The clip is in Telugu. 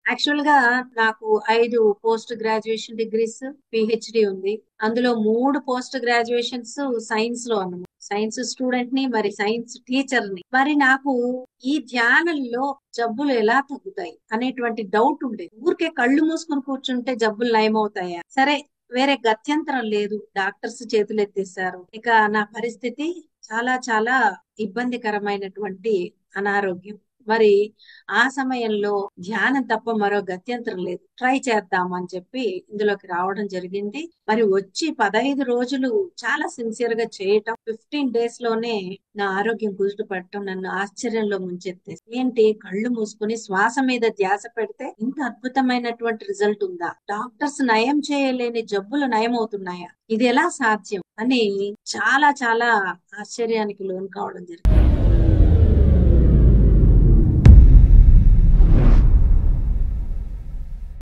యాక్చువల్ గా నాకు 5 పోస్ట్ గ్రాడ్యుయేషన్ డిగ్రీస్, పిహెచ్డి ఉంది. అందులో 3 పోస్ట్ గ్రాడ్యుయేషన్స్ సైన్స్ లో అన్నమాట. సైన్స్ స్టూడెంట్ ని, మరి సైన్స్ టీచర్ ని. మరి నాకు ఈ ధ్యానంలో జబ్బులు ఎలా తగ్గుతాయి అనేటువంటి డౌట్ ఉండేది. ఊరికే కళ్ళు మూసుకొని కూర్చుంటే జబ్బులు నయమవుతాయా? సరే, వేరే గత్యంతరం లేదు. డాక్టర్స్ చేతులు ఎత్తేసారు. ఇక నా పరిస్థితి చాలా చాలా ఇబ్బందికరమైనటువంటి అనారోగ్యం. మరి ఆ సమయంలో ధ్యానం తప్ప మరో గత్యంతరం లేదు. ట్రై చేద్దాం అని చెప్పి ఇందులోకి రావడం జరిగింది. మరి వచ్చి 15 రోజులు చాలా సిన్సియర్ గా చేయటం, 15 డేస్ లోనే నా ఆరోగ్యం కుదుటపడటం నన్ను ఆశ్చర్యంలో ముంచెత్తేసి, ఏంటి కళ్ళు మూసుకుని శ్వాస మీద ధ్యాస పెడితే ఇంత అద్భుతమైనటువంటి రిజల్ట్ ఉందా? డాక్టర్స్ నయం చేయలేని జబ్బులు నయమవుతున్నాయా? ఇది ఎలా సాధ్యం అని చాలా చాలా ఆశ్చర్యానికి లోను కావడం జరిగింది.